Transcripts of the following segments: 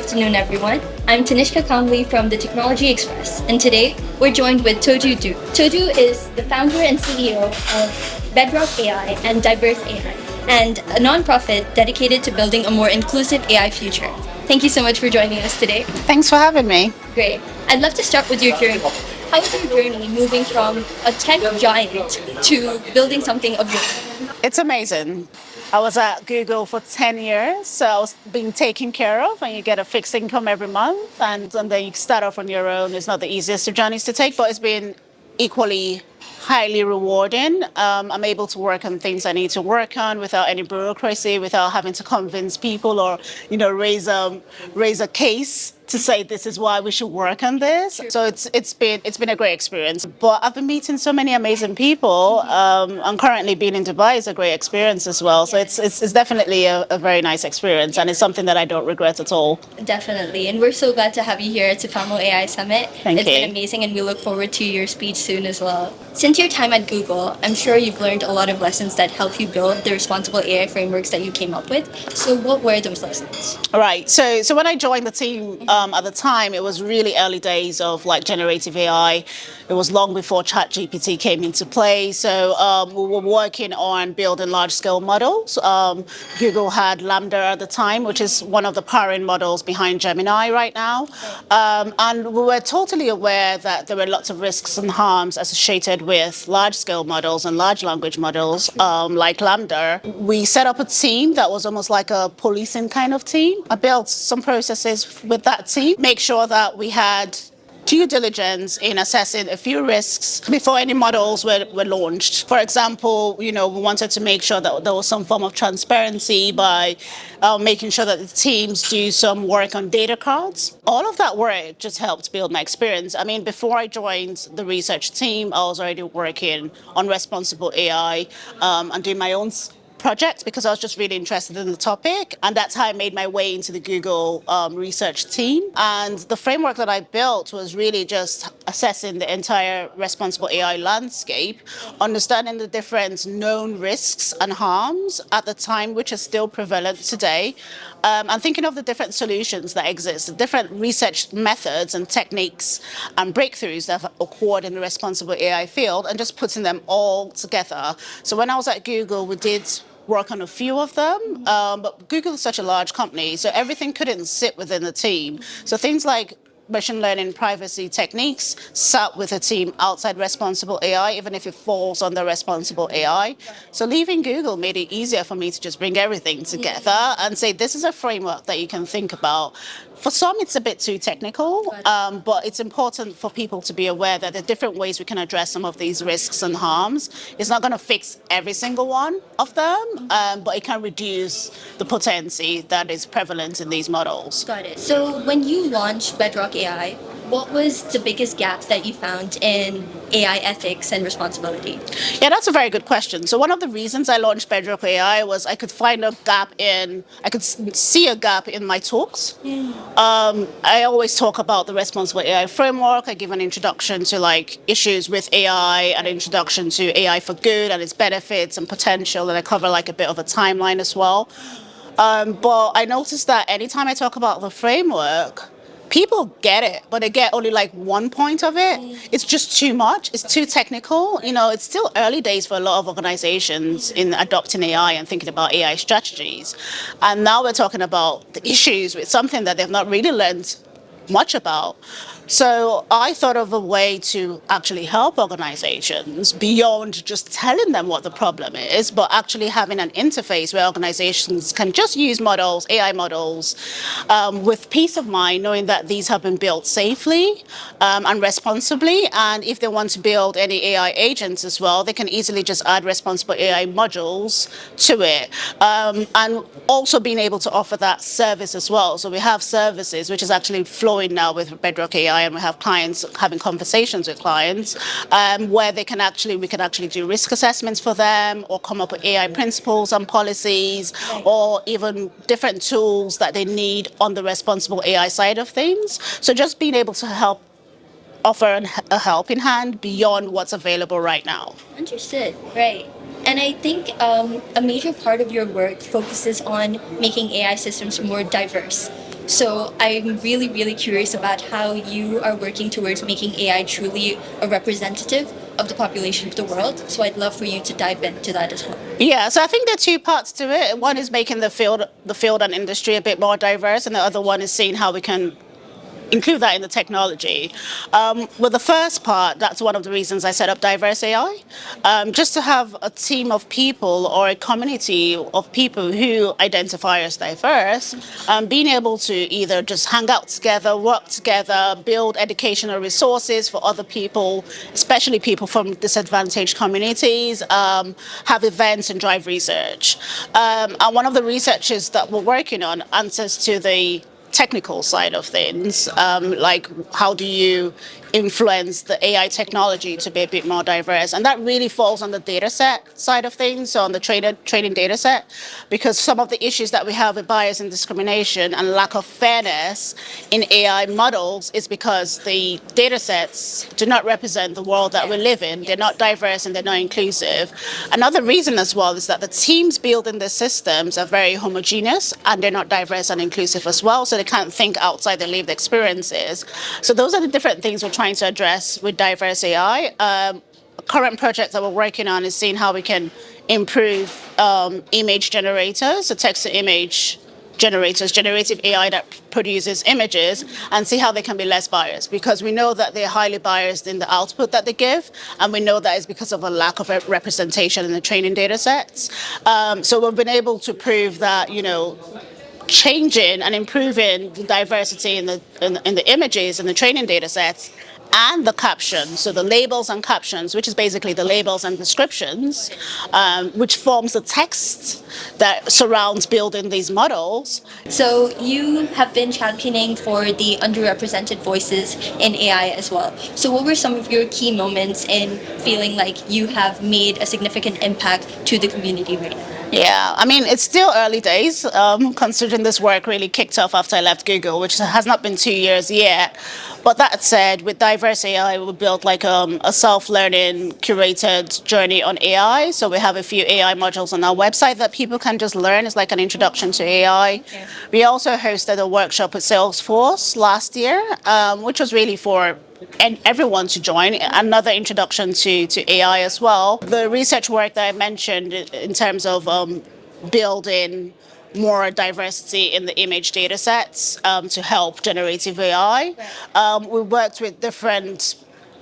afternoon, everyone. I'm Tanishka Kamli from the Technology Express, and today we're joined with Toju Duke. Toju is the founder and CEO of Bedrock AI and Diverse AI, and a nonprofit dedicated to building a more inclusive AI future. Thank you so much for joining us today. Thanks for having me. Great. I'd love to start with your journey. How was your journey moving from a tech giant to building something of your own? It's amazing. I was at Google for 10 years, so I was being taken care of, and you get a fixed income every month, and then you start off on your own. It's not the easiest of journeys to take, but it's been equally highly rewarding. I'm able to work on things I need to work on without any bureaucracy, without having to convince people or, raise a case to say this is why we should work on this. So it's been a great experience. But I've been meeting so many amazing people. And currently being in Dubai is a great experience as well. So it's definitely a very nice experience, and it's something that I don't regret at all. Definitely. And we're so glad to have you here at SIFAMO AI Summit. Thank It's you. been amazing, and we look forward to your speech soon as well. Since your time at Google, I'm sure you've learned a lot of lessons that help you build the responsible AI frameworks that you came up with. So what were those lessons? Right. So when I joined the team at the time, it was really early days of like generative AI. It was long before ChatGPT came into play. So we were working on building large-scale models. Google had Lambda at the time, which is one of the powering models behind Gemini right now. And we were totally aware that there were lots of risks and harms associated with large-scale models and large language models like Lambda. We set up a team that was almost like a policing kind of team. I built some processes with that team, make sure that we had due diligence in assessing a few risks before any models were launched. For example, we wanted to make sure that there was some form of transparency by making sure that the teams do some work on data cards. All of that work just helped build my experience. I mean, before I joined the research team, I was already working on responsible AI and doing my own project because I was just really interested in the topic, and that's how I made my way into the Google research team. And the framework that I built was really just assessing the entire responsible AI landscape, understanding the different known risks and harms at the time, which are still prevalent today, and thinking of the different solutions that exist, the different research methods and techniques and breakthroughs that have occurred in the responsible AI field, and just putting them all together. So when I was at Google, we did work on a few of them, but Google is such a large company, so everything couldn't sit within the team. So things like machine learning privacy techniques sat with a team outside responsible AI, even if it falls under responsible AI. So leaving Google made it easier for me to just bring everything together and say, this is a framework that you can think about. For some, it's a bit too technical, but it's important for people to be aware that there are different ways we can address some of these risks and harms. It's not going to fix every single one of them, but it can reduce the potency that is prevalent in these models. Got it. So when you launched Bedrock AI, what was the biggest gap that you found in AI ethics and responsibility? Yeah, that's a very good question. So one of the reasons I launched Bedrock AI was I could see a gap in my talks. I always talk about the responsible AI framework. I give an introduction to issues with AI, an introduction to AI for good and its benefits and potential, and I cover a bit of a timeline as well. But I noticed that anytime I talk about the framework, people get it, but they get only one point of it. It's just too much. It's too technical. It's still early days for a lot of organizations in adopting AI and thinking about AI strategies. And now we're talking about the issues with something that they've not really learned much about. So I thought of a way to actually help organizations beyond just telling them what the problem is, but actually having an interface where organizations can just use models, AI models, with peace of mind, knowing that these have been built safely and responsibly. And if they want to build any AI agents as well, they can easily just add responsible AI modules to it. And also being able to offer that service as well. So we have services, which is actually flowing now with Bedrock AI, and we have clients having conversations with clients where we can actually do risk assessments for them, or come up with AI principles and policies, or even different tools that they need on the responsible AI side of things. So just being able to offer a helping hand beyond what's available right now. Understood. Right. And I think a major part of your work focuses on making AI systems more diverse. So I'm really, really curious about how you are working towards making AI truly a representative of the population of the world. So I'd love for you to dive into that as well. Yeah, so I think there are two parts to it. One is making the field and industry a bit more diverse, and the other one is seeing how we can include that in the technology. With the first part, that's one of the reasons I set up Diverse AI, just to have a team of people or a community of people who identify as diverse, being able to either just hang out together, work together, build educational resources for other people, especially people from disadvantaged communities, have events and drive research. And one of the researches that we're working on answers to the technical side of things, like how do you influence the AI technology to be a bit more diverse, and that really falls on the data set side of things, so on the training data set, because some of the issues that we have with bias and discrimination and lack of fairness in AI models is because the data sets do not represent the world that we live in. They're not diverse and they're not inclusive. Another reason as well is that the teams building the systems are very homogeneous and they're not diverse and inclusive as well, so they can't think outside their lived experiences. So those are the different things we're trying to address with Diverse AI. A current project that we're working on is seeing how we can improve image generators, so text-to-image generators, generative AI that produces images, and see how they can be less biased, because we know that they're highly biased in the output that they give, and we know that is because of a lack of representation in the training data sets. So we've been able to prove that, changing and improving the diversity in the images and the training data sets and the captions, so the labels and captions, which is basically the labels and descriptions, which forms the text that surrounds building these models. So you have been championing for the underrepresented voices in AI as well. So what were some of your key moments in feeling like you have made a significant impact to the community right now? Yeah, I mean, it's still early days, considering this work really kicked off after I left Google, which has not been 2 years yet. But that said, with Diverse AI, we built like a self-learning curated journey on AI. So we have a few AI modules on our website that people can just learn. It's like an introduction to AI. Okay. We also hosted a workshop with Salesforce last year, which was really for everyone to join, another introduction to AI as well. The research work that I mentioned in terms of building more diversity in the image data sets to help generative AI. We worked with different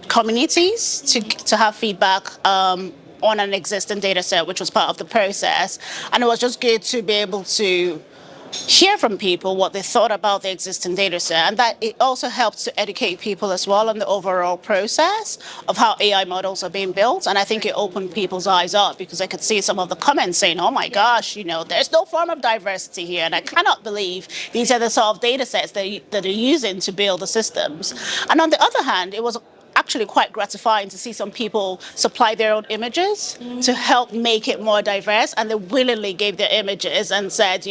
communities to have feedback on an existing data set, which was part of the process. And it was just good to be able to hear from people what they thought about the existing data set, and that it also helps to educate people as well on the overall process of how AI models are being built. And I think it opened people's eyes up, because I could see some of the comments saying, oh my gosh, there's no form of diversity here, and I cannot believe these are the sort of data sets that they're using to build the systems. And on the other hand, it was actually quite gratifying to see some people supply their own images to help make it more diverse, and they willingly gave their images and said,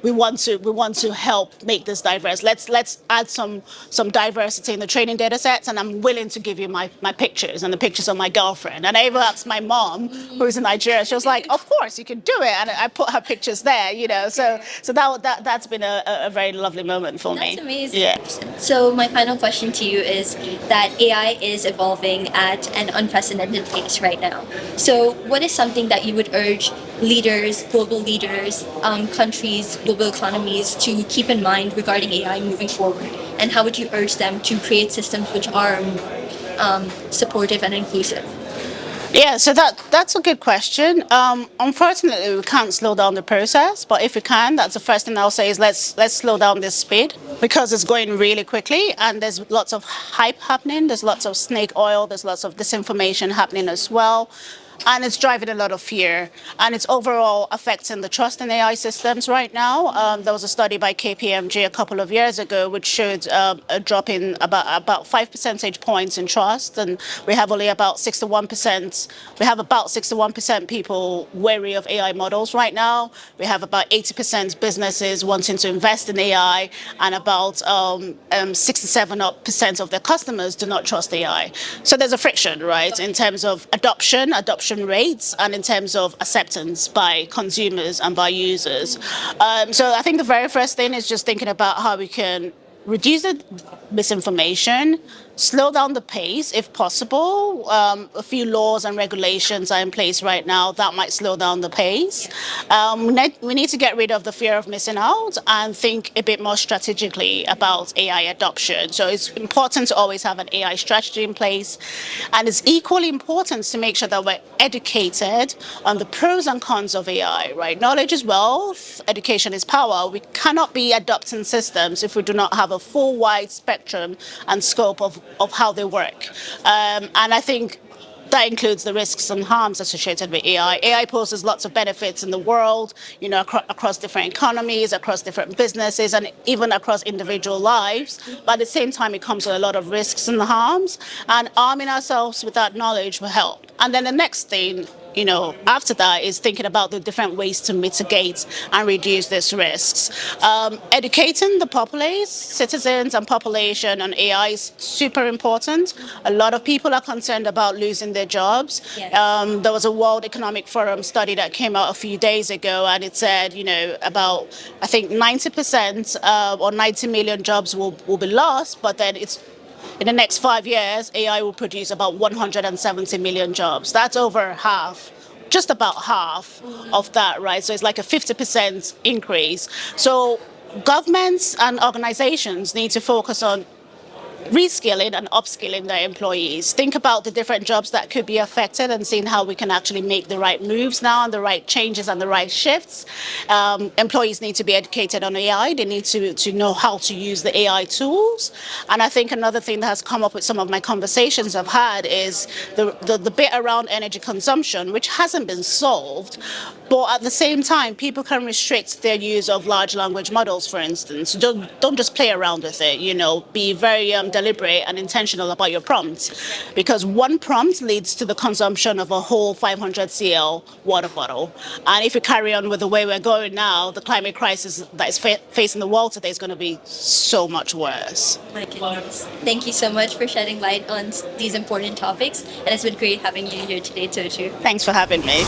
we want to help make this diverse. Let's add some diversity in the training data sets, and I'm willing to give you my pictures and the pictures of my girlfriend. And I even asked my mom, who's in Nigeria. She was like, of course you can do it, and I put her pictures there. So that's been a very lovely moment for me. That's amazing. Yeah. So my final question to you is that AI is evolving at an unprecedented pace right now. So what is something that you would urge leaders, global leaders, countries, global economies to keep in mind regarding AI moving forward? And how would you urge them to create systems which are supportive and inclusive? Yeah, so that's a good question. Unfortunately, we can't slow down the process, but if we can, that's the first thing I'll say is let's slow down this speed, because it's going really quickly and there's lots of hype happening. There's lots of snake oil. There's lots of disinformation happening as well. And it's driving a lot of fear, and it's overall affecting the trust in AI systems right now. There was a study by KPMG a couple of years ago which showed a drop in about 5 percentage points in trust, and we have only about 61%. We have about 61% people wary of AI models right now. We have about 80% businesses wanting to invest in AI, and about 67% of their customers do not trust AI. So there's a friction, right, in terms of adoption adoption rates and in terms of acceptance by consumers and by users. So I think the very first thing is just thinking about how we can reduce the misinformation, slow down the pace if possible. A few laws and regulations are in place right now that might slow down the pace. We need to get rid of the fear of missing out and think a bit more strategically about AI adoption. So it's important to always have an AI strategy in place. And it's equally important to make sure that we're educated on the pros and cons of AI, right? Knowledge is wealth, education is power. We cannot be adopting systems if we do not have a full wide spectrum and scope of how they work. And I think that includes the risks and harms associated with AI. AI poses lots of benefits in the world, across different economies, across different businesses, and even across individual lives. But at the same time, it comes with a lot of risks and harms. And arming ourselves with that knowledge will help. And then the next thing, after that is thinking about the different ways to mitigate and reduce these risks. Educating the populace, citizens and population on AI is super important. A lot of people are concerned about losing their jobs. Yes. There was a World Economic Forum study that came out a few days ago, and it said, about, I think 90% or 90 million jobs will be lost, but then in the next 5 years, AI will produce about 170 million jobs. That's over half, just about half of that, right? So it's like a 50% increase. So governments and organizations need to focus on reskilling and upskilling their employees. Think about the different jobs that could be affected and seeing how we can actually make the right moves now and the right changes and the right shifts. Employees need to be educated on AI. They need to know how to use the AI tools. And I think another thing that has come up with some of my conversations I've had is the bit around energy consumption, which hasn't been solved. But at the same time, people can restrict their use of large language models, for instance. Don't just play around with it, be very deliberate and intentional about your prompts, because one prompt leads to the consumption of a whole 500 cl water bottle. And if we carry on with the way we're going now, the climate crisis that is facing the world today is going to be so much worse. My goodness. Thank you so much for shedding light on these important topics, and it's been great having you here today, Toju. Thanks for having me.